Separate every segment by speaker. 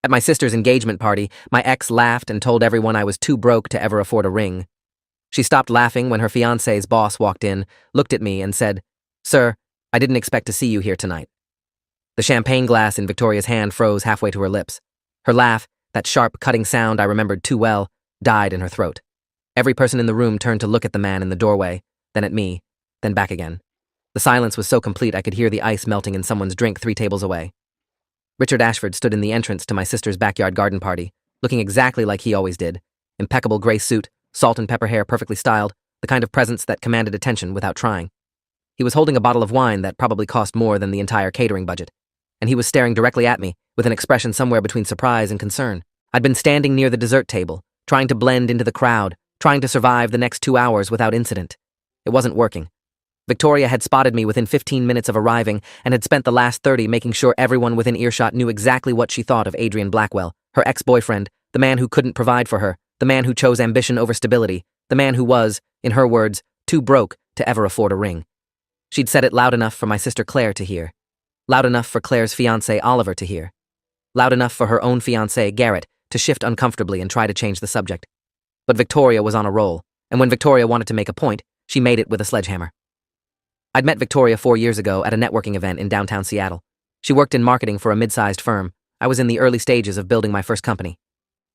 Speaker 1: At my sister's engagement party, my ex laughed and told everyone I was too broke to ever afford a ring. She stopped laughing when her fiancé's boss walked in, looked at me, and said, "Sir, I didn't expect to see you here tonight." The champagne glass in Victoria's hand froze halfway to her lips. Her laugh, that sharp, cutting sound I remembered too well, died in her throat. Every person in the room turned to look at the man in the doorway, then at me, then back again. The silence was so complete I could hear the ice melting in someone's drink 3 tables away. Richard Ashford stood in the entrance to my sister's backyard garden party, looking exactly like he always did. Impeccable gray suit, salt and pepper hair perfectly styled, the kind of presence that commanded attention without trying. He was holding a bottle of wine that probably cost more than the entire catering budget, and he was staring directly at me with an expression somewhere between surprise and concern. I'd been standing near the dessert table, trying to blend into the crowd, trying to survive the next 2 hours without incident. It wasn't working. Victoria had spotted me within 15 minutes of arriving and had spent the last 30 making sure everyone within earshot knew exactly what she thought of Adrian Blackwell, her ex-boyfriend, the man who couldn't provide for her, the man who chose ambition over stability, the man who was, in her words, too broke to ever afford a ring. She'd said it loud enough for my sister Claire to hear. Loud enough for Claire's fiancé Oliver to hear. Loud enough for her own fiancé Garrett to shift uncomfortably and try to change the subject. But Victoria was on a roll, and when Victoria wanted to make a point, she made it with a sledgehammer. I'd met Victoria 4 years ago at a networking event in downtown Seattle. She worked in marketing for a mid-sized firm. I was in the early stages of building my first company.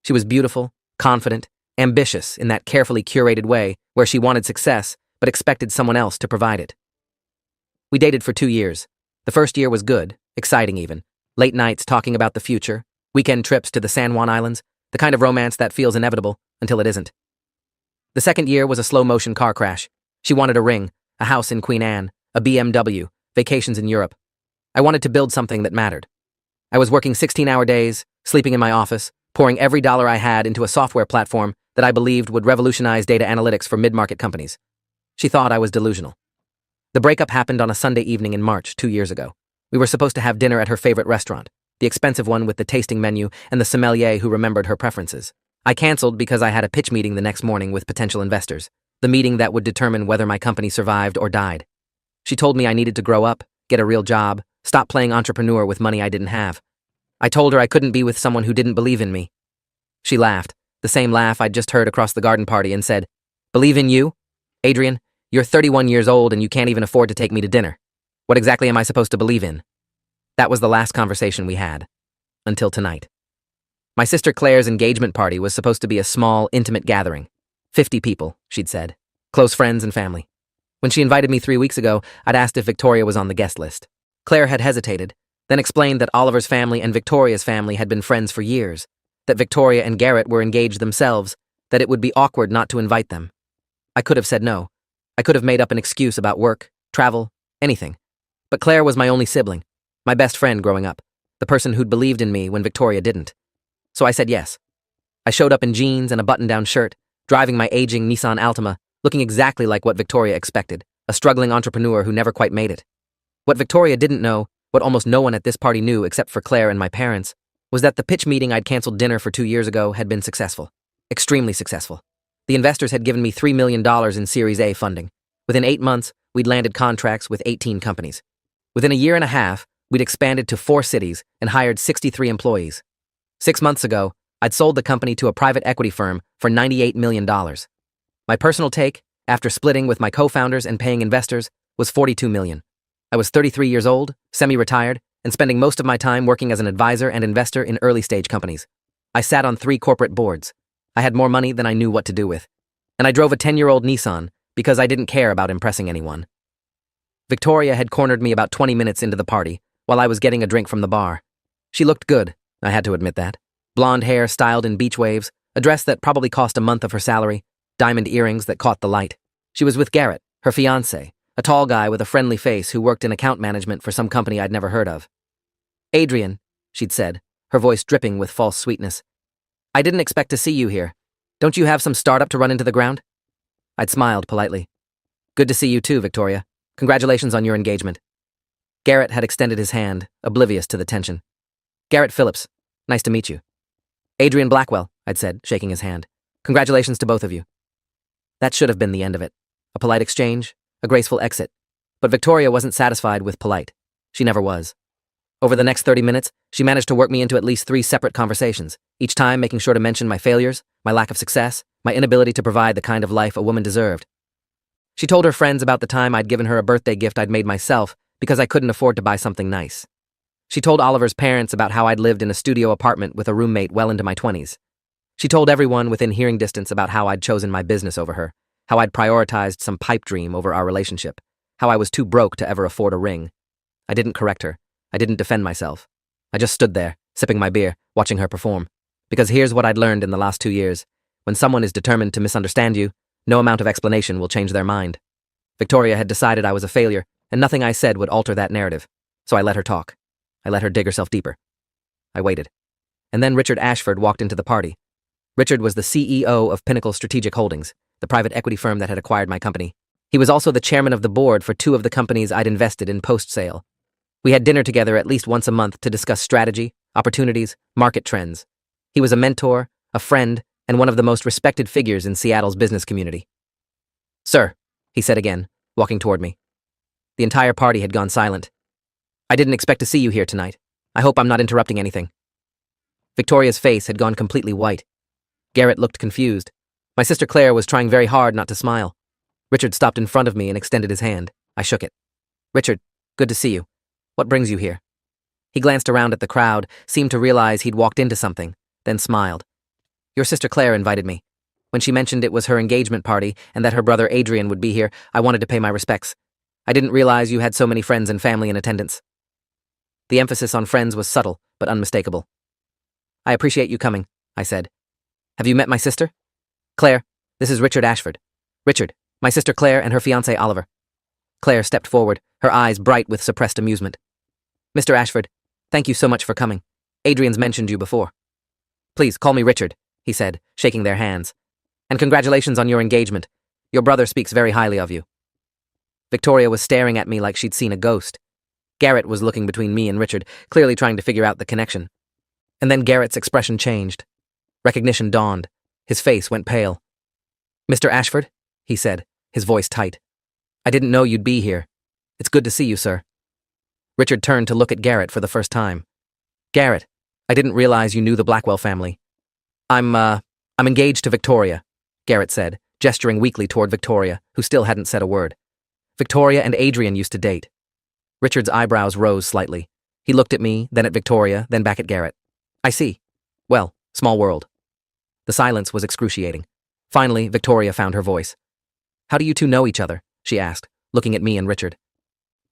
Speaker 1: She was beautiful, confident, ambitious in that carefully curated way where she wanted success but expected someone else to provide it. We dated for 2 years. The first year was good, exciting even. Late nights talking about the future, weekend trips to the San Juan Islands, the kind of romance that feels inevitable until it isn't. The second year was a slow-motion car crash. She wanted a ring, a house in Queen Anne, a BMW, vacations in Europe. I wanted to build something that mattered. I was working 16-hour days, sleeping in my office, pouring every dollar I had into a software platform that I believed would revolutionize data analytics for mid-market companies. She thought I was delusional. The breakup happened on a Sunday evening in March 2 years ago. We were supposed to have dinner at her favorite restaurant, the expensive one with the tasting menu and the sommelier who remembered her preferences. I canceled because I had a pitch meeting the next morning with potential investors, the meeting that would determine whether my company survived or died. She told me I needed to grow up, get a real job, stop playing entrepreneur with money I didn't have. I told her I couldn't be with someone who didn't believe in me. She laughed, the same laugh I'd just heard across the garden party, and said, "Believe in you? Adrian, you're 31 years old and you can't even afford to take me to dinner. What exactly am I supposed to believe in?" That was the last conversation we had. Until tonight. My sister Claire's engagement party was supposed to be a small, intimate gathering. 50 people, she'd said. Close friends and family. When she invited me 3 weeks ago, I'd asked if Victoria was on the guest list. Claire had hesitated, then explained that Oliver's family and Victoria's family had been friends for years, that Victoria and Garrett were engaged themselves, that it would be awkward not to invite them. I could have said no. I could have made up an excuse about work, travel, anything. But Claire was my only sibling, my best friend growing up, the person who'd believed in me when Victoria didn't. So I said yes. I showed up in jeans and a button-down shirt, driving my aging Nissan Altima, looking exactly like what Victoria expected, a struggling entrepreneur who never quite made it. What Victoria didn't know, what almost no one at this party knew except for Claire and my parents, was that the pitch meeting I'd canceled dinner for 2 years ago had been successful. Extremely successful. The investors had given me $3 million in Series A funding. Within 8 months, we'd landed contracts with 18 companies. Within a year and a half, we'd expanded to 4 cities and hired 63 employees. 6 months ago, I'd sold the company to a private equity firm for $98 million. My personal take, after splitting with my co-founders and paying investors, was $42 million. I was 33 years old, semi-retired, and spending most of my time working as an advisor and investor in early-stage companies. I sat on 3 corporate boards. I had more money than I knew what to do with. And I drove a 10-year-old Nissan because I didn't care about impressing anyone. Victoria had cornered me about 20 minutes into the party while I was getting a drink from the bar. She looked good, I had to admit that. Blonde hair styled in beach waves, a dress that probably cost a month of her salary, diamond earrings that caught the light. She was with Garrett, her fiancé, a tall guy with a friendly face who worked in account management for some company I'd never heard of. "Adrian," she'd said, her voice dripping with false sweetness. "I didn't expect to see you here. Don't you have some startup to run into the ground?" I'd smiled politely. "Good to see you too, Victoria. Congratulations on your engagement." Garrett had extended his hand, oblivious to the tension. "Garrett Phillips, nice to meet you." "Adrian Blackwell," I'd said, shaking his hand. "Congratulations to both of you." That should have been the end of it. A polite exchange, a graceful exit. But Victoria wasn't satisfied with polite. She never was. Over the next 30 minutes, she managed to work me into at least 3 separate conversations, each time making sure to mention my failures, my lack of success, my inability to provide the kind of life a woman deserved. She told her friends about the time I'd given her a birthday gift I'd made myself because I couldn't afford to buy something nice. She told Oliver's parents about how I'd lived in a studio apartment with a roommate well into my 20s. She told everyone within hearing distance about how I'd chosen my business over her, how I'd prioritized some pipe dream over our relationship, how I was too broke to ever afford a ring. I didn't correct her. I didn't defend myself. I just stood there, sipping my beer, watching her perform. Because here's what I'd learned in the last 2 years. When someone is determined to misunderstand you, no amount of explanation will change their mind. Victoria had decided I was a failure, and nothing I said would alter that narrative. So I let her talk. I let her dig herself deeper. I waited. And then Richard Ashford walked into the party. Richard was the CEO of Pinnacle Strategic Holdings, the private equity firm that had acquired my company. He was also the chairman of the board for 2 of the companies I'd invested in post-sale. We had dinner together at least once a month to discuss strategy, opportunities, market trends. He was a mentor, a friend, and one of the most respected figures in Seattle's business community. "Sir," he said again, walking toward me. The entire party had gone silent. "I didn't expect to see you here tonight. I hope I'm not interrupting anything." Victoria's face had gone completely white. Garrett looked confused. My sister Claire was trying very hard not to smile. Richard stopped in front of me and extended his hand. I shook it. "Richard, good to see you. What brings you here?" He glanced around at the crowd, seemed to realize he'd walked into something, then smiled. "Your sister Claire invited me. When she mentioned it was her engagement party and that her brother Adrian would be here, I wanted to pay my respects. I didn't realize you had so many friends and family in attendance." The emphasis on friends was subtle, but unmistakable. "I appreciate you coming," I said. "Have you met my sister?" "Claire, this is Richard Ashford. Richard, my sister Claire and her fiancé Oliver." Claire stepped forward, her eyes bright with suppressed amusement. "Mr. Ashford, thank you so much for coming. Adrian's mentioned you before." "Please, call me Richard," he said, shaking their hands. "And congratulations on your engagement. Your brother speaks very highly of you." Victoria was staring at me like she'd seen a ghost. Garrett was looking between me and Richard, clearly trying to figure out the connection. And then Garrett's expression changed. Recognition dawned. His face went pale. "Mr. Ashford?" he said, his voice tight. "I didn't know you'd be here. It's good to see you, sir." Richard turned to look at Garrett for the first time. "Garrett, I didn't realize you knew the Blackwell family." I'm engaged to Victoria," Garrett said, gesturing weakly toward Victoria, who still hadn't said a word. "Victoria and Adrian used to date." Richard's eyebrows rose slightly. He looked at me, then at Victoria, then back at Garrett. "I see. Well, small world." The silence was excruciating. Finally, Victoria found her voice. "How do you two know each other?" she asked, looking at me and Richard.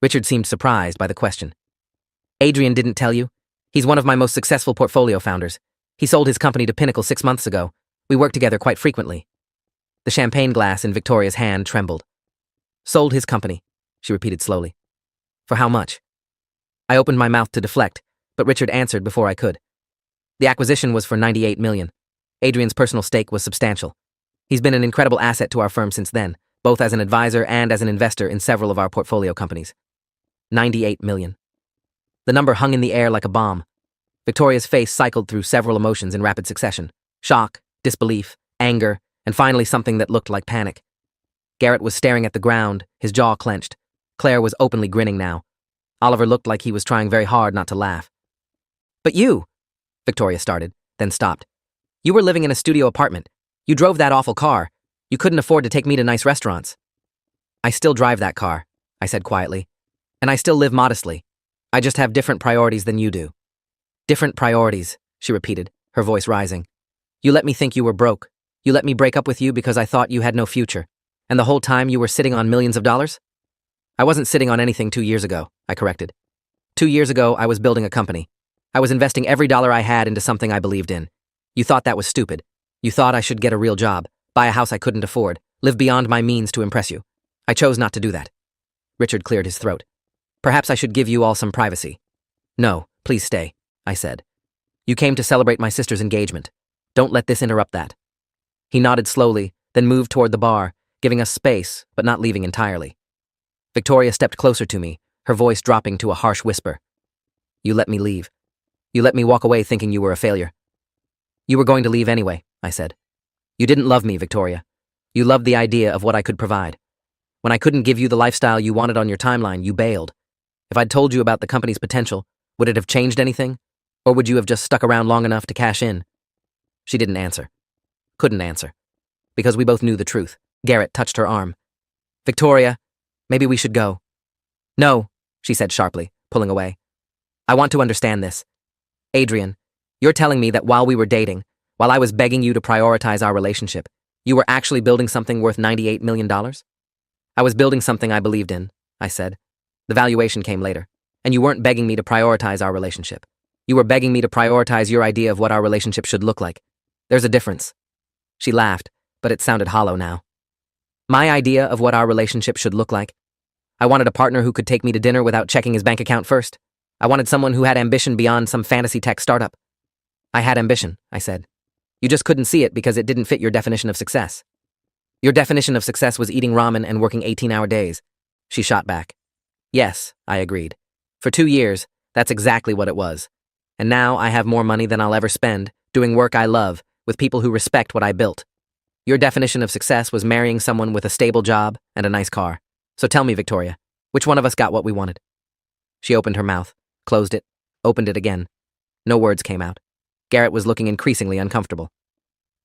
Speaker 1: Richard seemed surprised by the question. "Adrian didn't tell you? He's one of my most successful portfolio founders. He sold his company to Pinnacle 6 months ago. We work together quite frequently." The champagne glass in Victoria's hand trembled. "Sold his company," she repeated slowly. "For how much?" I opened my mouth to deflect, but Richard answered before I could. "The acquisition was for $98 million. Adrian's personal stake was substantial. He's been an incredible asset to our firm since then, both as an advisor and as an investor in several of our portfolio companies." $98 million. The number hung in the air like a bomb. Victoria's face cycled through several emotions in rapid succession. Shock, disbelief, anger, and finally something that looked like panic. Garrett was staring at the ground, his jaw clenched. Claire was openly grinning now. Oliver looked like he was trying very hard not to laugh. "But you," Victoria started, then stopped. "You were living in a studio apartment. You drove that awful car. You couldn't afford to take me to nice restaurants." "I still drive that car," I said quietly. "And I still live modestly. I just have different priorities than you do." "Different priorities," she repeated, her voice rising. "You let me think you were broke. You let me break up with you because I thought you had no future. And the whole time you were sitting on millions of dollars?" "I wasn't sitting on anything 2 years ago," I corrected. 2 years ago, I was building a company. I was investing every dollar I had into something I believed in. You thought that was stupid. You thought I should get a real job, buy a house I couldn't afford, live beyond my means to impress you. I chose not to do that." Richard cleared his throat. "Perhaps I should give you all some privacy." "No, please stay," I said. "You came to celebrate my sister's engagement. Don't let this interrupt that." He nodded slowly, then moved toward the bar, giving us space, but not leaving entirely. Victoria stepped closer to me, her voice dropping to a harsh whisper. "You let me leave. You let me walk away thinking you were a failure." "You were going to leave anyway," I said. "You didn't love me, Victoria. You loved the idea of what I could provide. When I couldn't give you the lifestyle you wanted on your timeline, you bailed. If I'd told you about the company's potential, Would it have changed anything? Or would you have just stuck around long enough to cash in? She didn't answer. Couldn't answer. Because we both knew the truth. Garrett touched her arm. Victoria, maybe we should go. No, she said sharply, pulling away. I want to understand this. Adrian, you're telling me that while we were dating, while I was begging you to prioritize our relationship, you were actually building something worth $98 million? I was building something I believed in, I said. The valuation came later, and you weren't begging me to prioritize our relationship. You were begging me to prioritize your idea of what our relationship should look like. There's a difference. She laughed, but it sounded hollow now. My idea of what our relationship should look like? I wanted a partner who could take me to dinner without checking his bank account first. I wanted someone who had ambition beyond some fantasy tech startup. I had ambition, I said. You just couldn't see it because it didn't fit your definition of success. Your definition of success was eating ramen and working 18-hour days. She shot back. Yes, I agreed. For 2 years, that's exactly what it was. And now I have more money than I'll ever spend, doing work I love, with people who respect what I built. Your definition of success was marrying someone with a stable job and a nice car. So tell me, Victoria, which one of us got what we wanted? She opened her mouth, closed it, opened it again. No words came out. Garrett was looking increasingly uncomfortable.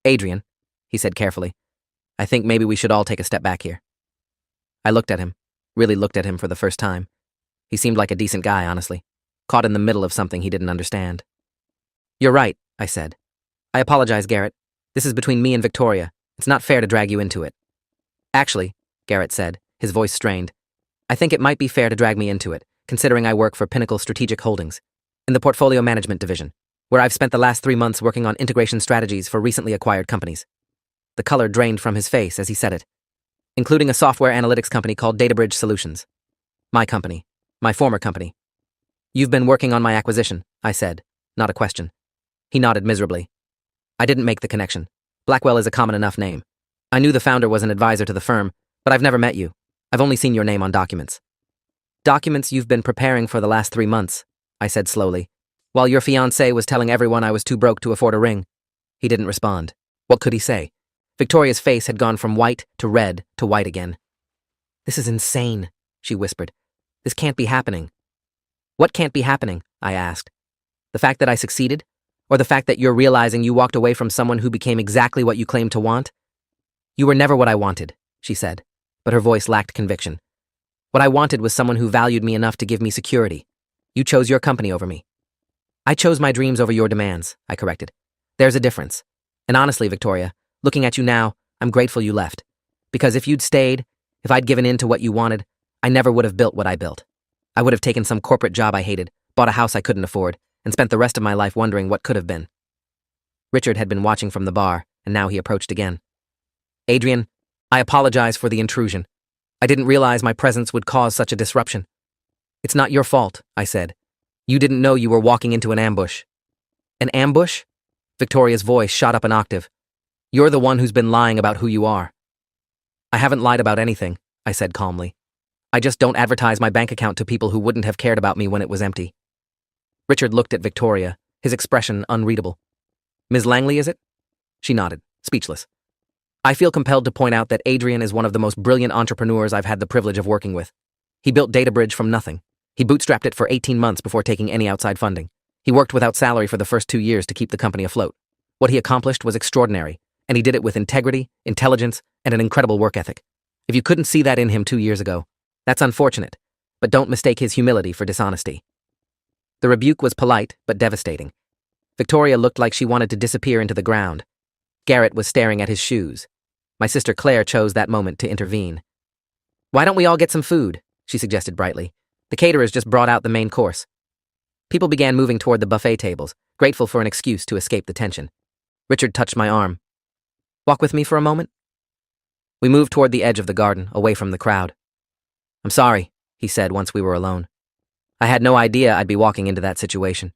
Speaker 1: Adrian, he said carefully, I think maybe we should all take a step back here. I looked at him, really looked at him for the first time. He seemed like a decent guy, honestly, caught in the middle of something he didn't understand. You're right, I said. I apologize, Garrett. This is between me and Victoria. It's not fair to drag you into it. Actually, Garrett said, his voice strained, I think it might be fair to drag me into it, considering I work for Pinnacle Strategic Holdings, in the Portfolio Management Division, where I've spent the last 3 months working on integration strategies for recently acquired companies. The color drained from his face as he said it, including a software analytics company called Databridge Solutions. My company. My former company. You've been working on my acquisition, I said, not a question. He nodded miserably. I didn't make the connection. Blackwell is a common enough name. I knew the founder was an advisor to the firm, but I've never met you. I've only seen your name on documents. Documents you've been preparing for the last 3 months, I said slowly, while your fiancé was telling everyone I was too broke to afford a ring. He didn't respond. What could he say? Victoria's face had gone from white to red to white again. This is insane, she whispered. This can't be happening. What can't be happening? I asked. The fact that I succeeded? Or the fact that you're realizing you walked away from someone who became exactly what you claimed to want? You were never what I wanted, she said, but her voice lacked conviction. What I wanted was someone who valued me enough to give me security. You chose your company over me. I chose my dreams over your demands, I corrected. There's a difference. And honestly, Victoria, looking at you now, I'm grateful you left. Because if you'd stayed, if I'd given in to what you wanted, I never would have built what I built. I would have taken some corporate job I hated, bought a house I couldn't afford, and spent the rest of my life wondering what could have been. Richard had been watching from the bar, and now he approached again. Adrian, I apologize for the intrusion. I didn't realize my presence would cause such a disruption. It's not your fault, I said. You didn't know you were walking into an ambush. An ambush? Victoria's voice shot up an octave. You're the one who's been lying about who you are. I haven't lied about anything, I said calmly. I just don't advertise my bank account to people who wouldn't have cared about me when it was empty. Richard looked at Victoria, his expression unreadable. Ms. Langley, is it? She nodded, speechless. I feel compelled to point out that Adrian is one of the most brilliant entrepreneurs I've had the privilege of working with. He built Databridge from nothing. He bootstrapped it for 18 months before taking any outside funding. He worked without salary for the first 2 years to keep the company afloat. What he accomplished was extraordinary, and he did it with integrity, intelligence, and an incredible work ethic. If you couldn't see that in him 2 years ago, that's unfortunate, but don't mistake his humility for dishonesty. The rebuke was polite, but devastating. Victoria looked like she wanted to disappear into the ground. Garrett was staring at his shoes. My sister Claire chose that moment to intervene. Why don't we all get some food? She suggested brightly. The caterers just brought out the main course. People began moving toward the buffet tables, grateful for an excuse to escape the tension. Richard touched my arm. Walk with me for a moment? We moved toward the edge of the garden, away from the crowd. I'm sorry, he said once we were alone. I had no idea I'd be walking into that situation.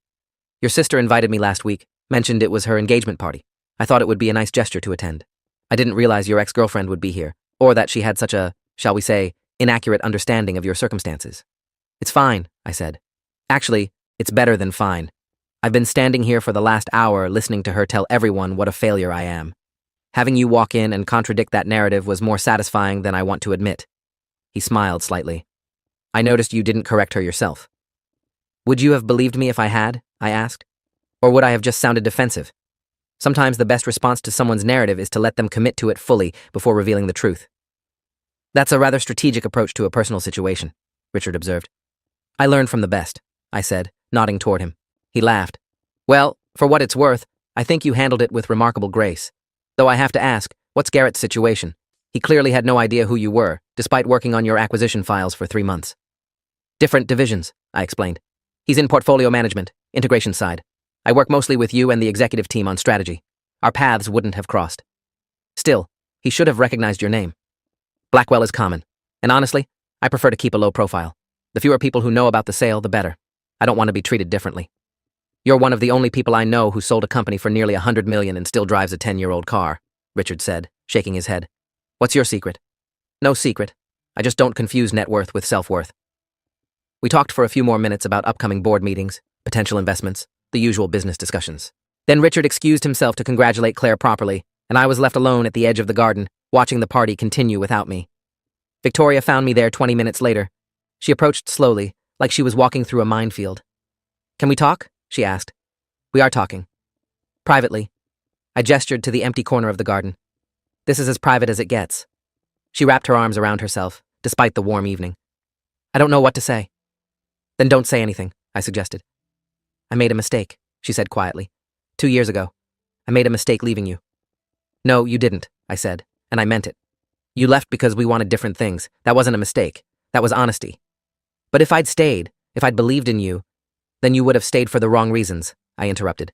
Speaker 1: Your sister invited me last week, mentioned it was her engagement party. I thought it would be a nice gesture to attend. I didn't realize your ex-girlfriend would be here, or that she had such a, shall we say, inaccurate understanding of your circumstances. It's fine, I said. Actually, it's better than fine. I've been standing here for the last hour listening to her tell everyone what a failure I am. Having you walk in and contradict that narrative was more satisfying than I want to admit. He smiled slightly. I noticed you didn't correct her yourself. Would you have believed me if I had? I asked. Or would I have just sounded defensive? Sometimes the best response to someone's narrative is to let them commit to it fully before revealing the truth. That's a rather strategic approach to a personal situation, Richard observed. I learned from the best, I said, nodding toward him. He laughed. Well, for what it's worth, I think you handled it with remarkable grace. Though I have to ask, what's Garrett's situation? He clearly had no idea who you were, despite working on your acquisition files for 3 months. Different divisions, I explained. He's in portfolio management, integration side. I work mostly with you and the executive team on strategy. Our paths wouldn't have crossed. Still, he should have recognized your name. Blackwell is common, and honestly, I prefer to keep a low profile. The fewer people who know about the sale, the better. I don't want to be treated differently. You're one of the only people I know who sold a company for nearly $100 million and still drives a 10-year-old car, Richard said, shaking his head. What's your secret? No secret. I just don't confuse net worth with self-worth. We talked for a few more minutes about upcoming board meetings, potential investments, the usual business discussions. Then Richard excused himself to congratulate Claire properly, and I was left alone at the edge of the garden, watching the party continue without me. Victoria found me there 20 minutes later. She approached slowly, like she was walking through a minefield. Can we talk? She asked. We are talking. Privately. I gestured to the empty corner of the garden. This is as private as it gets. She wrapped her arms around herself, despite the warm evening. I don't know what to say. Then don't say anything, I suggested. I made a mistake, she said quietly. 2 years ago. I made a mistake leaving you. No, you didn't, I said, and I meant it. You left because we wanted different things. That wasn't a mistake. That was honesty. But if I'd stayed, if I'd believed in you, then you would have stayed for the wrong reasons, I interrupted.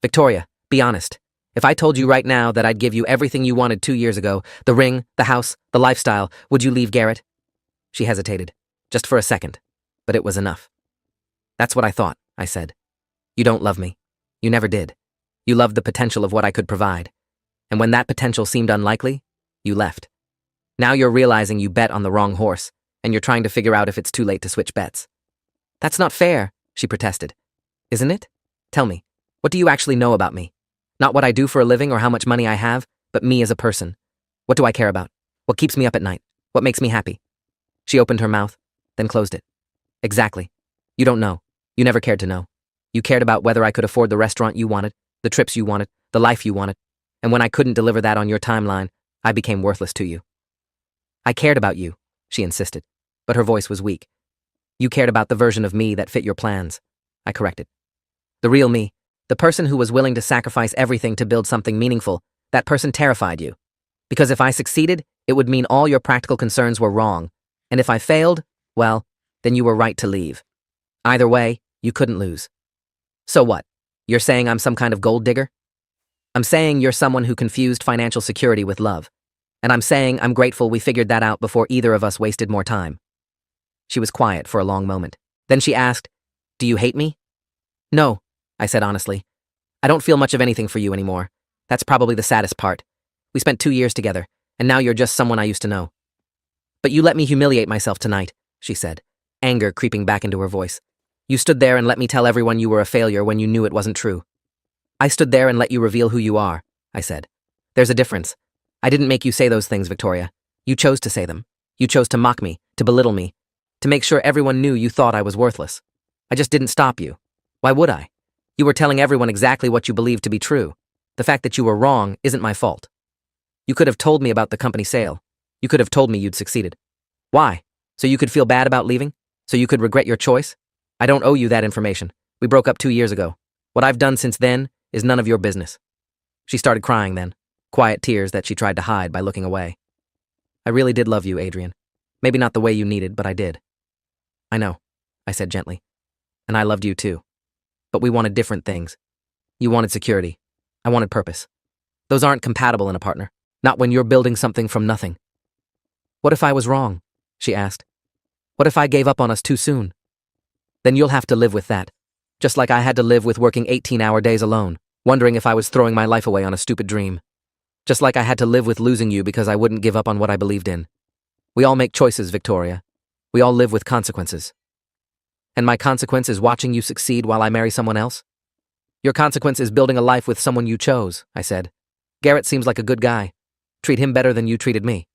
Speaker 1: Victoria, be honest. If I told you right now that I'd give you everything you wanted 2 years ago, the ring, the house, the lifestyle, would you leave Garrett? She hesitated, just for a second, but it was enough. That's what I thought, I said. You don't love me. You never did. You loved the potential of what I could provide. And when that potential seemed unlikely, you left. Now you're realizing you bet on the wrong horse, and you're trying to figure out if it's too late to switch bets. That's not fair, she protested. Isn't it? Tell me, what do you actually know about me? Not what I do for a living or how much money I have, but me as a person. What do I care about? What keeps me up at night? What makes me happy? She opened her mouth, then closed it. Exactly. You don't know. You never cared to know. You cared about whether I could afford the restaurant you wanted, the trips you wanted, the life you wanted, and when I couldn't deliver that on your timeline, I became worthless to you. I cared about you, she insisted, but her voice was weak. You cared about the version of me that fit your plans, I corrected. The real me, the person who was willing to sacrifice everything to build something meaningful, that person terrified you. Because if I succeeded, it would mean all your practical concerns were wrong, and if I failed, well, then you were right to leave. Either way, you couldn't lose. So what? You're saying I'm some kind of gold digger? I'm saying you're someone who confused financial security with love. And I'm saying I'm grateful we figured that out before either of us wasted more time. She was quiet for a long moment. Then she asked, Do you hate me? No, I said honestly. I don't feel much of anything for you anymore. That's probably the saddest part. We spent 2 years together, and now you're just someone I used to know. But you let me humiliate myself tonight, she said, anger creeping back into her voice. You stood there and let me tell everyone you were a failure when you knew it wasn't true. I stood there and let you reveal who you are, I said. There's a difference. I didn't make you say those things, Victoria. You chose to say them. You chose to mock me, to belittle me, to make sure everyone knew you thought I was worthless. I just didn't stop you. Why would I? You were telling everyone exactly what you believed to be true. The fact that you were wrong isn't my fault. You could have told me about the company sale. You could have told me you'd succeeded. Why? So you could feel bad about leaving? So you could regret your choice? I don't owe you that information. We broke up 2 years ago. What I've done since then is none of your business. She started crying then, quiet tears that she tried to hide by looking away. I really did love you, Adrian. Maybe not the way you needed, but I did. I know, I said gently. And I loved you too. But we wanted different things. You wanted security. I wanted purpose. Those aren't compatible in a partner. Not when you're building something from nothing. What if I was wrong? She asked. What if I gave up on us too soon? Then you'll have to live with that. Just like I had to live with working 18-hour days alone, wondering if I was throwing my life away on a stupid dream. Just like I had to live with losing you because I wouldn't give up on what I believed in. We all make choices, Victoria. We all live with consequences. And my consequence is watching you succeed while I marry someone else? Your consequence is building a life with someone you chose, I said. Garrett seems like a good guy. Treat him better than you treated me.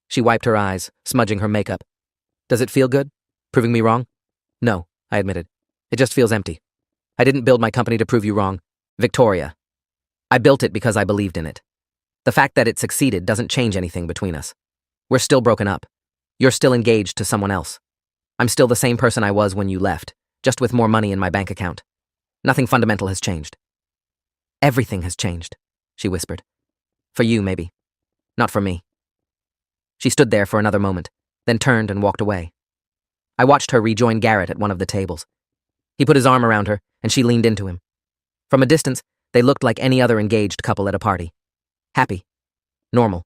Speaker 1: She wiped her eyes, smudging her makeup. Does it feel good? Proving me wrong? No, I admitted. It just feels empty. I didn't build my company to prove you wrong. Victoria. I built it because I believed in it. The fact that it succeeded doesn't change anything between us. We're still broken up. You're still engaged to someone else. I'm still the same person I was when you left, just with more money in my bank account. Nothing fundamental has changed. Everything has changed, she whispered. For you, maybe. Not for me. She stood there for another moment, then turned and walked away. I watched her rejoin Garrett at one of the tables. He put his arm around her, and she leaned into him. From a distance, they looked like any other engaged couple at a party. Happy. Normal.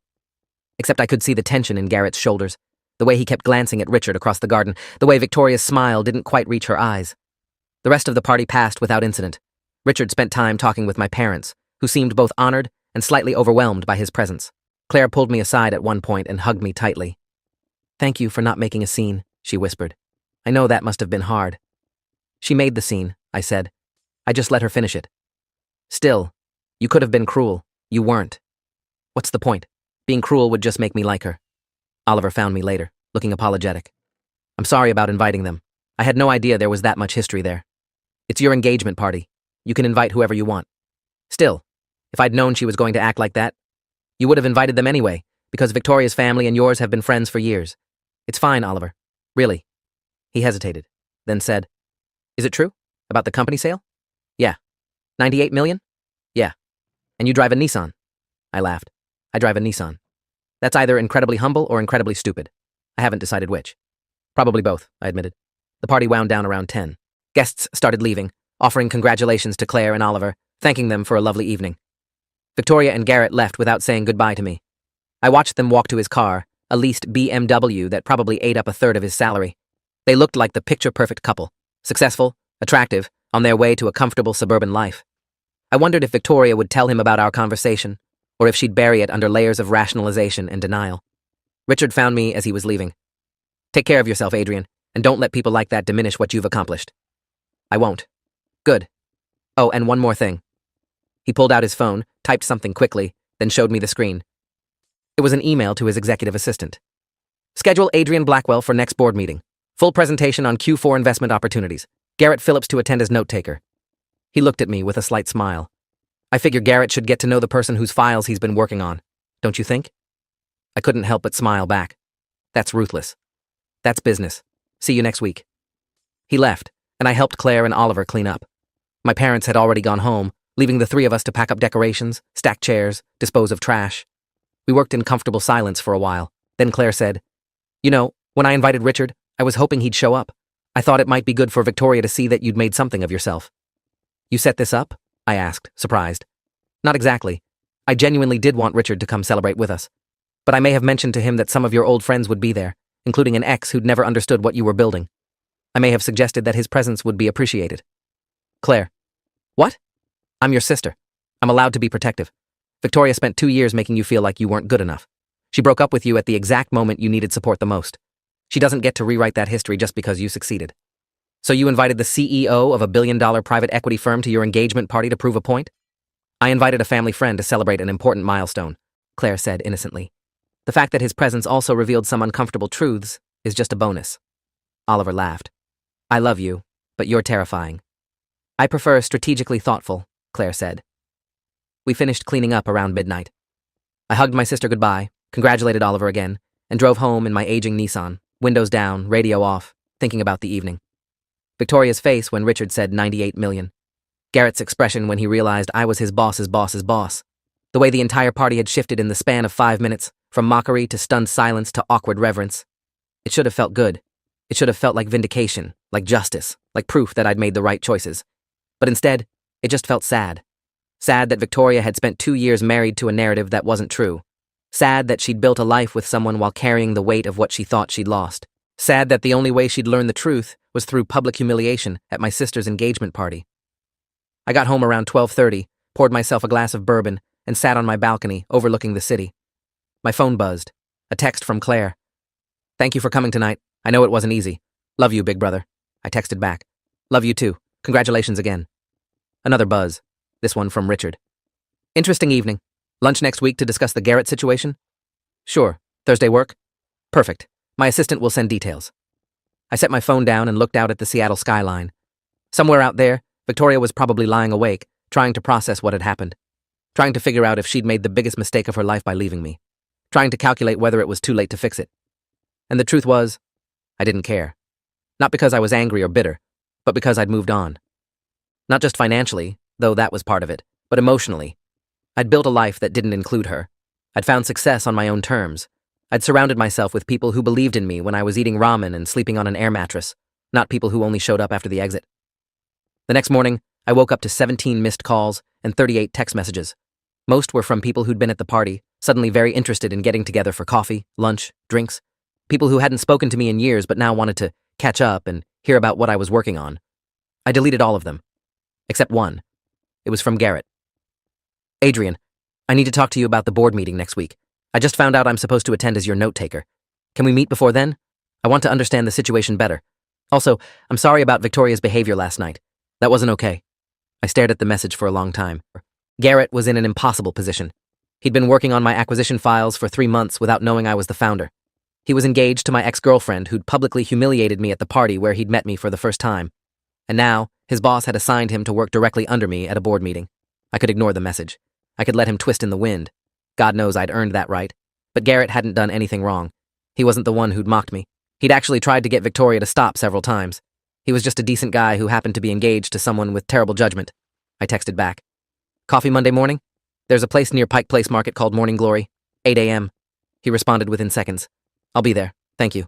Speaker 1: Except I could see the tension in Garrett's shoulders, the way he kept glancing at Richard across the garden, the way Victoria's smile didn't quite reach her eyes. The rest of the party passed without incident. Richard spent time talking with my parents, who seemed both honored and slightly overwhelmed by his presence. Claire pulled me aside at one point and hugged me tightly. Thank you for not making a scene, she whispered. I know that must have been hard. She made the scene, I said. I just let her finish it. Still, you could have been cruel. You weren't. What's the point? Being cruel would just make me like her. Oliver found me later, looking apologetic. I'm sorry about inviting them. I had no idea there was that much history there. It's your engagement party. You can invite whoever you want. Still, if I'd known she was going to act like that, you would have invited them anyway, because Victoria's family and yours have been friends for years. It's fine, Oliver. Really. He hesitated, then said, Is it true? About the company sale? Yeah. 98 million? Yeah. And you drive a Nissan? I laughed. I drive a Nissan. That's either incredibly humble or incredibly stupid. I haven't decided which. Probably both, I admitted. The party wound down around 10. Guests started leaving, offering congratulations to Claire and Oliver, thanking them for a lovely evening. Victoria and Garrett left without saying goodbye to me. I watched them walk to his car, a leased BMW that probably ate up a third of his salary. They looked like the picture-perfect couple, successful, attractive, on their way to a comfortable suburban life. I wondered if Victoria would tell him about our conversation, or if she'd bury it under layers of rationalization and denial. Richard found me as he was leaving. Take care of yourself, Adrian, and don't let people like that diminish what you've accomplished. I won't. Good. Oh, and one more thing. He pulled out his phone, typed something quickly, then showed me the screen. It was an email to his executive assistant. Schedule Adrian Blackwell for next board meeting. Full presentation on Q4 investment opportunities. Garrett Phillips to attend as note-taker. He looked at me with a slight smile. I figure Garrett should get to know the person whose files he's been working on. Don't you think? I couldn't help but smile back. That's ruthless. That's business. See you next week. He left, and I helped Claire and Oliver clean up. My parents had already gone home, leaving the three of us to pack up decorations, stack chairs, dispose of trash. We worked in comfortable silence for a while. Then Claire said, You know, when I invited Richard, I was hoping he'd show up. I thought it might be good for Victoria to see that you'd made something of yourself. You set this up? I asked, surprised. Not exactly. I genuinely did want Richard to come celebrate with us. But I may have mentioned to him that some of your old friends would be there, including an ex who'd never understood what you were building. I may have suggested that his presence would be appreciated. Claire. What? I'm your sister. I'm allowed to be protective. Victoria spent 2 years making you feel like you weren't good enough. She broke up with you at the exact moment you needed support the most. She doesn't get to rewrite that history just because you succeeded. So you invited the CEO of a billion-dollar private equity firm to your engagement party to prove a point? I invited a family friend to celebrate an important milestone, Claire said innocently. The fact that his presence also revealed some uncomfortable truths is just a bonus. Oliver laughed. I love you, but you're terrifying. I prefer strategically thoughtful, Claire said. We finished cleaning up around midnight. I hugged my sister goodbye, congratulated Oliver again, and drove home in my aging Nissan, windows down, radio off, thinking about the evening. Victoria's face when Richard said 98 million. Garrett's expression when he realized I was his boss's boss's boss. The way the entire party had shifted in the span of 5 minutes, from mockery to stunned silence to awkward reverence. It should have felt good. It should have felt like vindication, like justice, like proof that I'd made the right choices. But instead, it just felt sad. Sad that Victoria had spent 2 years married to a narrative that wasn't true. Sad that she'd built a life with someone while carrying the weight of what she thought she'd lost. Sad that the only way she'd learn the truth was through public humiliation at my sister's engagement party. I got home around 12:30, poured myself a glass of bourbon, and sat on my balcony overlooking the city. My phone buzzed. A text from Claire. Thank you for coming tonight. I know it wasn't easy. Love you, big brother. I texted back. Love you too. Congratulations again. Another buzz. This one from Richard. Interesting evening. Lunch next week to discuss the Garrett situation? Sure. Thursday work? Perfect. My assistant will send details. I set my phone down and looked out at the Seattle skyline. Somewhere out there, Victoria was probably lying awake, trying to process what had happened, trying to figure out if she'd made the biggest mistake of her life by leaving me, trying to calculate whether it was too late to fix it. And the truth was, I didn't care. Not because I was angry or bitter, but because I'd moved on. Not just financially, though that was part of it, but emotionally. I'd built a life that didn't include her. I'd found success on my own terms. I'd surrounded myself with people who believed in me when I was eating ramen and sleeping on an air mattress, not people who only showed up after the exit. The next morning, I woke up to 17 missed calls and 38 text messages. Most were from people who'd been at the party, suddenly very interested in getting together for coffee, lunch, drinks. People who hadn't spoken to me in years but now wanted to catch up and hear about what I was working on. I deleted all of them. Except one. It was from Garrett. Adrian, I need to talk to you about the board meeting next week. I just found out I'm supposed to attend as your note-taker. Can we meet before then? I want to understand the situation better. Also, I'm sorry about Victoria's behavior last night. That wasn't okay. I stared at the message for a long time. Garrett was in an impossible position. He'd been working on my acquisition files for 3 months without knowing I was the founder. He was engaged to my ex-girlfriend who'd publicly humiliated me at the party where he'd met me for the first time. And now, his boss had assigned him to work directly under me at a board meeting. I could ignore the message. I could let him twist in the wind. God knows I'd earned that right. But Garrett hadn't done anything wrong. He wasn't the one who'd mocked me. He'd actually tried to get Victoria to stop several times. He was just a decent guy who happened to be engaged to someone with terrible judgment. I texted back. Coffee Monday morning? There's a place near Pike Place Market called Morning Glory. 8 a.m. He responded within seconds. I'll be there. Thank you.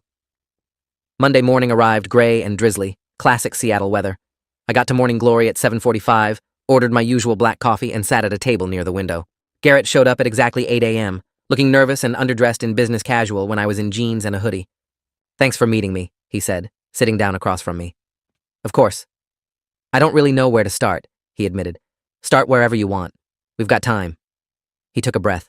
Speaker 1: Monday morning arrived gray and drizzly, classic Seattle weather. I got to Morning Glory at 7:45, ordered my usual black coffee, and sat at a table near the window. Garrett showed up at exactly 8 a.m., looking nervous and underdressed in business casual when I was in jeans and a hoodie. Thanks for meeting me, he said, sitting down across from me. Of course. I don't really know where to start, he admitted. Start wherever you want. We've got time. He took a breath.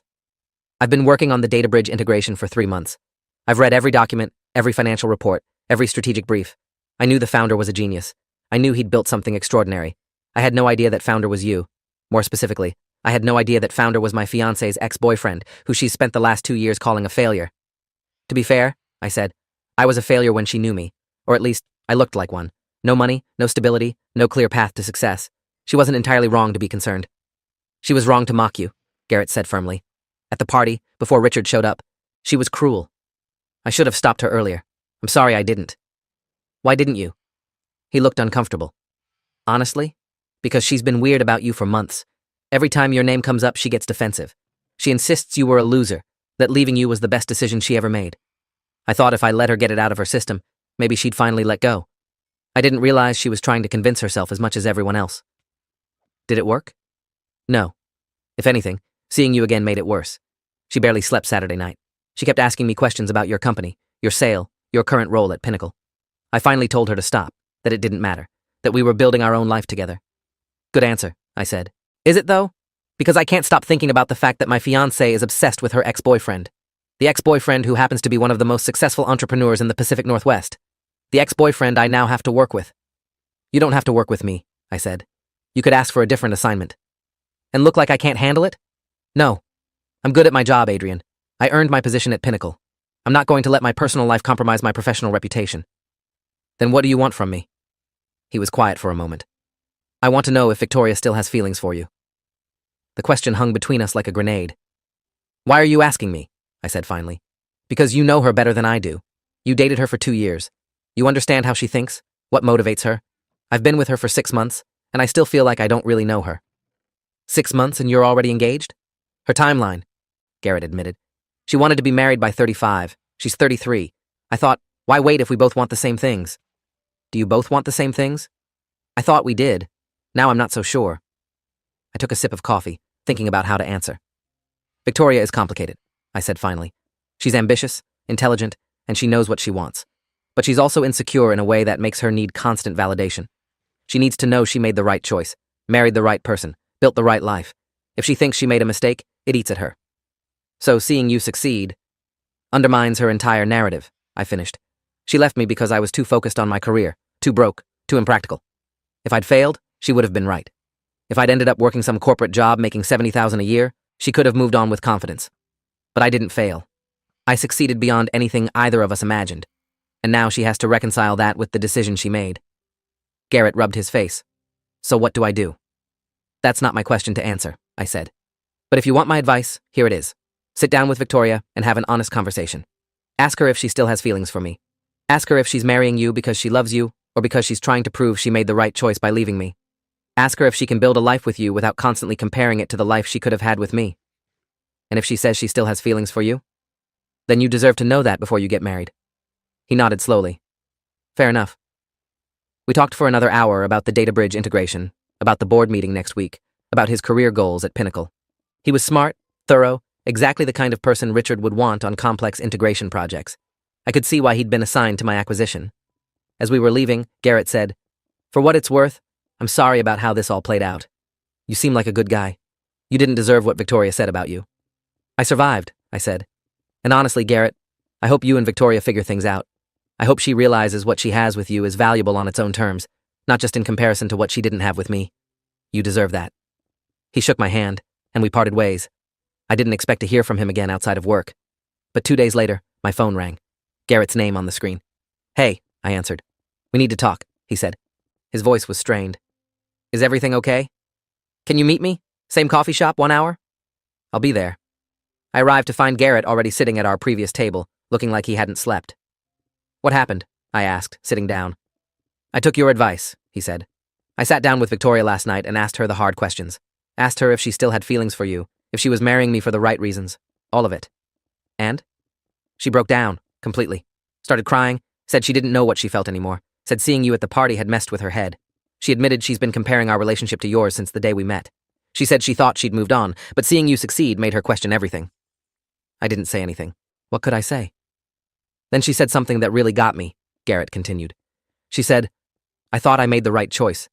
Speaker 1: I've been working on the data bridge integration for 3 months. I've read every document, every financial report, every strategic brief. I knew the founder was a genius. I knew he'd built something extraordinary. I had no idea that founder was you. More specifically, I had no idea that founder was my fiancé's ex-boyfriend, who she's spent the last 2 years calling a failure. To be fair, I said, I was a failure when she knew me. Or at least, I looked like one. No money, no stability, no clear path to success. She wasn't entirely wrong to be concerned. She was wrong to mock you, Garrett said firmly. At the party, before Richard showed up, she was cruel. I should have stopped her earlier. I'm sorry I didn't. Why didn't you? He looked uncomfortable. Honestly? Because she's been weird about you for months. Every time your name comes up, she gets defensive. She insists you were a loser, that leaving you was the best decision she ever made. I thought if I let her get it out of her system, maybe she'd finally let go. I didn't realize she was trying to convince herself as much as everyone else. Did it work? No. If anything, seeing you again made it worse. She barely slept Saturday night. She kept asking me questions about your company, your sale, your current role at Pinnacle. I finally told her to stop, that it didn't matter, that we were building our own life together. Good answer, I said. Is it though? Because I can't stop thinking about the fact that my fiancé is obsessed with her ex-boyfriend. The ex-boyfriend who happens to be one of the most successful entrepreneurs in the Pacific Northwest. The ex-boyfriend I now have to work with. You don't have to work with me, I said. You could ask for a different assignment. And look like I can't handle it? No. I'm good at my job, Adrian. I earned my position at Pinnacle. I'm not going to let my personal life compromise my professional reputation. Then what do you want from me? He was quiet for a moment. I want to know if Victoria still has feelings for you. The question hung between us like a grenade. Why are you asking me? I said finally. Because you know her better than I do. You dated her for 2 years. You understand how she thinks, what motivates her. I've been with her for 6 months, and I still feel like I don't really know her. 6 months and you're already engaged? Her timeline, Garrett admitted. She wanted to be married by 35. She's 33. I thought, why wait if we both want the same things? Do you both want the same things? I thought we did. Now I'm not so sure. I took a sip of coffee, thinking about how to answer. Victoria is complicated, I said finally. She's ambitious, intelligent, and she knows what she wants. But she's also insecure in a way that makes her need constant validation. She needs to know she made the right choice, married the right person, built the right life. If she thinks she made a mistake, it eats at her. So seeing you succeed undermines her entire narrative, I finished. She left me because I was too focused on my career, too broke, too impractical. If I'd failed, she would have been right. If I'd ended up working some corporate job making $70,000 a year, she could have moved on with confidence. But I didn't fail. I succeeded beyond anything either of us imagined. And now she has to reconcile that with the decision she made. Garrett rubbed his face. So what do I do? That's not my question to answer, I said. But if you want my advice, here it is. Sit down with Victoria and have an honest conversation. Ask her if she still has feelings for me. Ask her if she's marrying you because she loves you or because she's trying to prove she made the right choice by leaving me. Ask her if she can build a life with you without constantly comparing it to the life she could have had with me. And if she says she still has feelings for you, then you deserve to know that before you get married. He nodded slowly. Fair enough. We talked for another hour about the data bridge integration, about the board meeting next week, about his career goals at Pinnacle. He was smart, thorough, exactly the kind of person Richard would want on complex integration projects. I could see why he'd been assigned to my acquisition. As we were leaving, Garrett said, For what it's worth, I'm sorry about how this all played out. You seem like a good guy. You didn't deserve what Victoria said about you. I survived, I said. And honestly, Garrett, I hope you and Victoria figure things out. I hope she realizes what she has with you is valuable on its own terms, not just in comparison to what she didn't have with me. You deserve that. He shook my hand, and we parted ways. I didn't expect to hear from him again outside of work. But 2 days later, my phone rang. Garrett's name on the screen. Hey, I answered. We need to talk, he said. His voice was strained. Is everything okay? Can you meet me? Same coffee shop, 1 hour? I'll be there. I arrived to find Garrett already sitting at our previous table, looking like he hadn't slept. What happened? I asked, sitting down. I took your advice, he said. I sat down with Victoria last night and asked her the hard questions. Asked her if she still had feelings for you, if she was marrying me for the right reasons. All of it. And? She broke down, completely. Started crying, said she didn't know what she felt anymore, said seeing you at the party had messed with her head. She admitted she's been comparing our relationship to yours since the day we met. She said she thought she'd moved on, but seeing you succeed made her question everything. I didn't say anything. What could I say? Then she said something that really got me, Garrett continued. She said, I thought I made the right choice.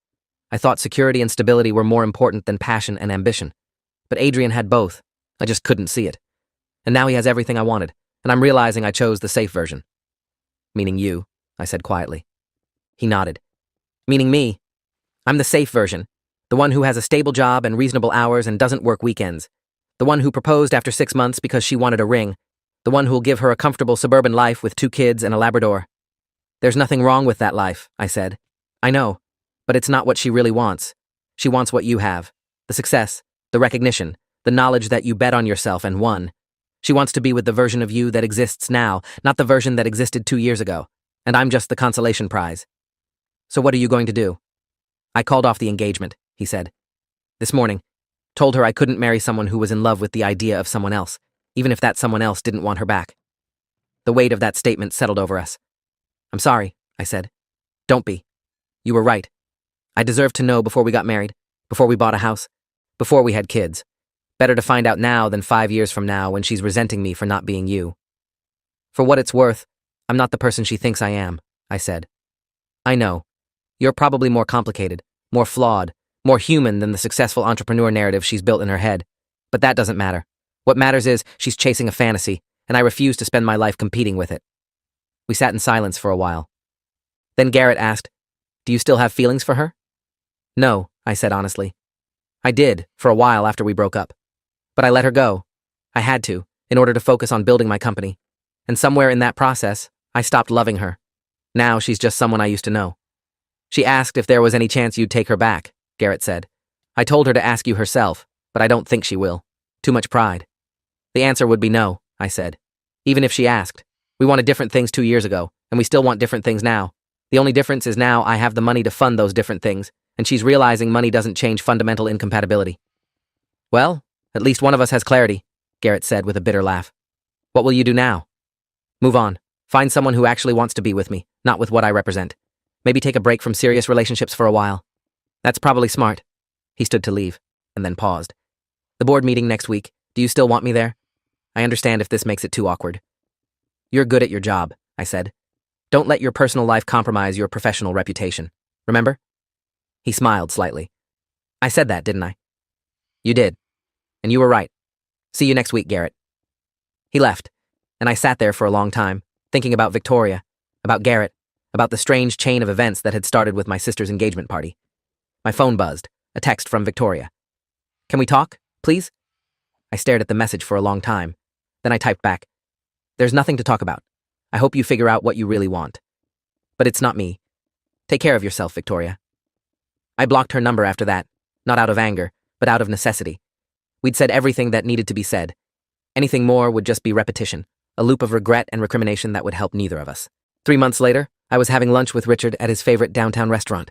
Speaker 1: I thought security and stability were more important than passion and ambition. But Adrian had both. I just couldn't see it. And now he has everything I wanted, and I'm realizing I chose the safe version. Meaning you, I said quietly. He nodded. Meaning me. I'm the safe version. The one who has a stable job and reasonable hours and doesn't work weekends. The one who proposed after 6 months because she wanted a ring. The one who'll give her a comfortable suburban life with 2 kids and a Labrador. There's nothing wrong with that life, I said. I know, but it's not what she really wants. She wants what you have. The success, the recognition, the knowledge that you bet on yourself and won. She wants to be with the version of you that exists now, not the version that existed 2 years ago. And I'm just the consolation prize. So what are you going to do? I called off the engagement, he said. This morning. Told her I couldn't marry someone who was in love with the idea of someone else, even if that someone else didn't want her back. The weight of that statement settled over us. I'm sorry, I said. Don't be. You were right. I deserved to know before we got married, before we bought a house, before we had kids. Better to find out now than 5 years from now when she's resenting me for not being you. For what it's worth, I'm not the person she thinks I am, I said. I know. You're probably more complicated, more flawed, more human than the successful entrepreneur narrative she's built in her head. But that doesn't matter. What matters is she's chasing a fantasy, and I refuse to spend my life competing with it. We sat in silence for a while. Then Garrett asked, Do you still have feelings for her? No, I said honestly. I did, for a while after we broke up. But I let her go. I had to, in order to focus on building my company. And somewhere in that process, I stopped loving her. Now she's just someone I used to know. She asked if there was any chance you'd take her back, Garrett said. I told her to ask you herself, but I don't think she will. Too much pride. The answer would be no, I said. Even if she asked. We wanted different things 2 years ago, and we still want different things now. The only difference is now I have the money to fund those different things, and she's realizing money doesn't change fundamental incompatibility. Well, at least one of us has clarity, Garrett said with a bitter laugh. What will you do now? Move on. Find someone who actually wants to be with me, not with what I represent. Maybe take a break from serious relationships for a while. That's probably smart. He stood to leave, and then paused. The board meeting next week. Do you still want me there? I understand if this makes it too awkward. You're good at your job, I said. Don't let your personal life compromise your professional reputation. Remember? He smiled slightly. I said that, didn't I? You did. And you were right. See you next week, Garrett. He left, and I sat there for a long time, thinking about Victoria, about Garrett, about the strange chain of events that had started with my sister's engagement party. My phone buzzed, a text from Victoria. Can we talk, please? I stared at the message for a long time. Then I typed back. There's nothing to talk about. I hope you figure out what you really want. But it's not me. Take care of yourself, Victoria. I blocked her number after that, not out of anger, but out of necessity. We'd said everything that needed to be said. Anything more would just be repetition, a loop of regret and recrimination that would help neither of us. 3 months later, I was having lunch with Richard at his favorite downtown restaurant.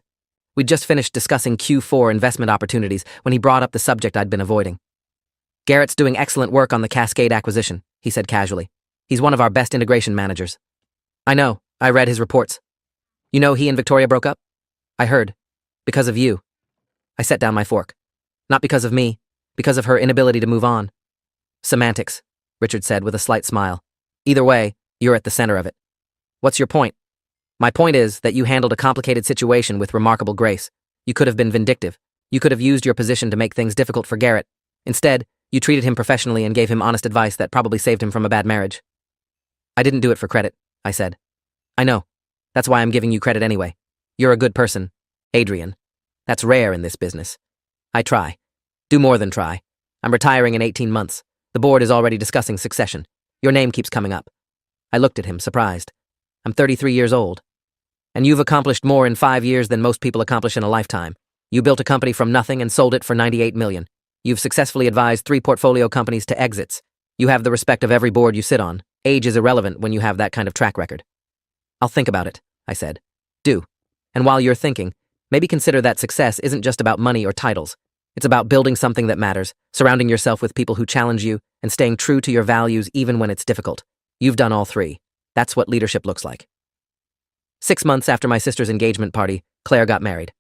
Speaker 1: We'd just finished discussing Q4 investment opportunities when he brought up the subject I'd been avoiding. "Garrett's doing excellent work on the Cascade acquisition," he said casually. "He's one of our best integration managers." "I know. I read his reports." "You know he and Victoria broke up?" "I heard. Because of you." I set down my fork. "Not because of me. Because of her inability to move on." "Semantics," Richard said with a slight smile. "Either way, you're at the center of it." "What's your point?" "My point is that you handled a complicated situation with remarkable grace. You could have been vindictive. You could have used your position to make things difficult for Garrett. Instead, you treated him professionally and gave him honest advice that probably saved him from a bad marriage." "I didn't do it for credit," I said. "I know. That's why I'm giving you credit anyway. You're a good person, Adrian. That's rare in this business. I try. Do more than try. I'm retiring in 18 months. The board is already discussing succession. Your name keeps coming up." I looked at him, surprised. "I'm 33 years old. And you've accomplished more in 5 years than most people accomplish in a lifetime. You built a company from nothing and sold it for $98 million. You've successfully advised 3 portfolio companies to exits. You have the respect of every board you sit on. Age is irrelevant when you have that kind of track record." "I'll think about it," I said. "Do. And while you're thinking, maybe consider that success isn't just about money or titles. It's about building something that matters, surrounding yourself with people who challenge you, and staying true to your values even when it's difficult. You've done all 3. That's what leadership looks like." 6 months after my sister's engagement party, Claire got married.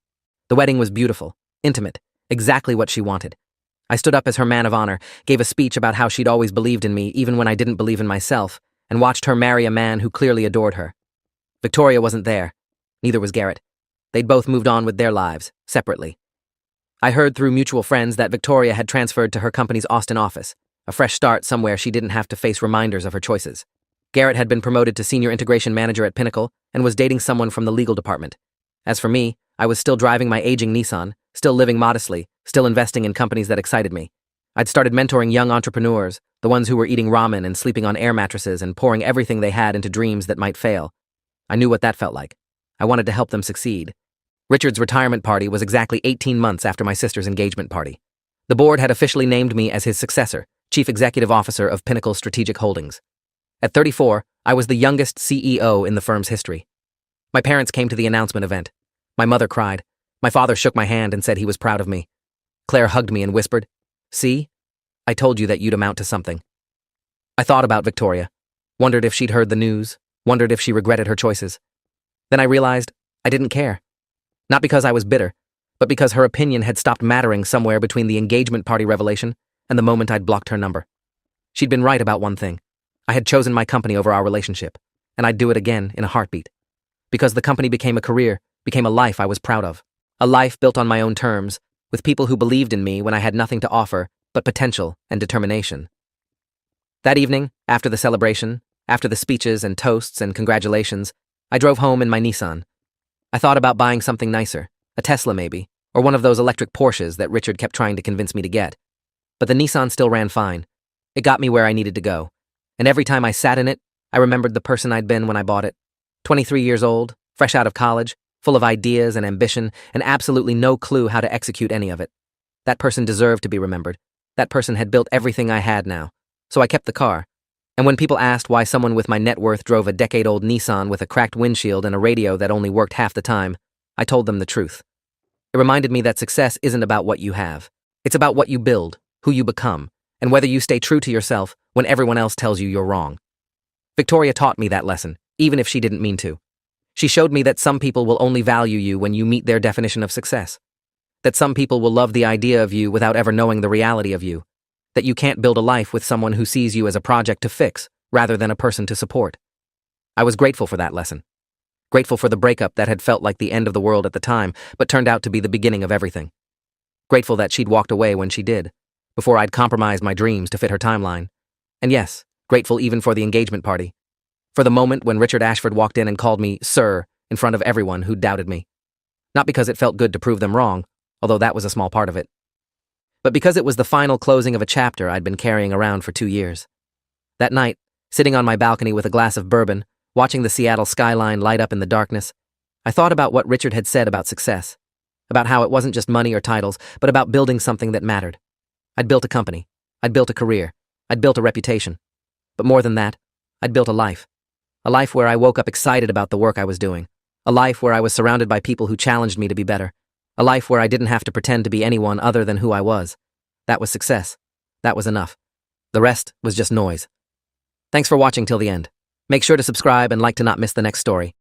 Speaker 1: The wedding was beautiful, intimate, exactly what she wanted. I stood up as her man of honor, gave a speech about how she'd always believed in me even when I didn't believe in myself, and watched her marry a man who clearly adored her. Victoria wasn't there. Neither was Garrett. They'd both moved on with their lives, separately. I heard through mutual friends that Victoria had transferred to her company's Austin office, a fresh start somewhere she didn't have to face reminders of her choices. Garrett had been promoted to senior integration manager at Pinnacle and was dating someone from the legal department. As for me, I was still driving my aging Nissan, still living modestly, still investing in companies that excited me. I'd started mentoring young entrepreneurs, the ones who were eating ramen and sleeping on air mattresses and pouring everything they had into dreams that might fail. I knew what that felt like. I wanted to help them succeed. Richard's retirement party was exactly 18 months after my sister's engagement party. The board had officially named me as his successor, Chief Executive Officer of Pinnacle Strategic Holdings. At 34, I was the youngest CEO in the firm's history. My parents came to the announcement event. My mother cried. My father shook my hand and said he was proud of me. Claire hugged me and whispered, "See? I told you that you'd amount to something." I thought about Victoria, wondered if she'd heard the news, wondered if she regretted her choices. Then I realized I didn't care. Not because I was bitter, but because her opinion had stopped mattering somewhere between the engagement party revelation and the moment I'd blocked her number. She'd been right about one thing. I had chosen my company over our relationship, and I'd do it again in a heartbeat. Because the company became a career, became a life I was proud of. A life built on my own terms, with people who believed in me when I had nothing to offer but potential and determination. That evening, after the celebration, after the speeches and toasts and congratulations, I drove home in my Nissan. I thought about buying something nicer, a Tesla maybe, or one of those electric Porsches that Richard kept trying to convince me to get. But the Nissan still ran fine. It got me where I needed to go. And every time I sat in it, I remembered the person I'd been when I bought it. 23 years old, fresh out of college, full of ideas and ambition, and absolutely no clue how to execute any of it. That person deserved to be remembered. That person had built everything I had now. So I kept the car. And when people asked why someone with my net worth drove a decade-old Nissan with a cracked windshield and a radio that only worked half the time, I told them the truth. It reminded me that success isn't about what you have. It's about what you build, who you become, and whether you stay true to yourself when everyone else tells you you're wrong. Victoria taught me that lesson, even if she didn't mean to. She showed me that some people will only value you when you meet their definition of success. That some people will love the idea of you without ever knowing the reality of you. That you can't build a life with someone who sees you as a project to fix, rather than a person to support. I was grateful for that lesson. Grateful for the breakup that had felt like the end of the world at the time, but turned out to be the beginning of everything. Grateful that she'd walked away when she did, before I'd compromised my dreams to fit her timeline. And yes, grateful even for the engagement party. For the moment when Richard Ashford walked in and called me "Sir" in front of everyone who doubted me. Not because it felt good to prove them wrong, although that was a small part of it. But because it was the final closing of a chapter I'd been carrying around for 2 years. That night, sitting on my balcony with a glass of bourbon, watching the Seattle skyline light up in the darkness, I thought about what Richard had said about success. about how it wasn't just money or titles, but about building something that mattered. I'd built a company. I'd built a career. I'd built a reputation. But more than that, I'd built a life. A life where I woke up excited about the work I was doing. A life where I was surrounded by people who challenged me to be better. A life where I didn't have to pretend to be anyone other than who I was. That was success. That was enough. The rest was just noise. Thanks for watching till the end. Make sure to subscribe and like to not miss the next story.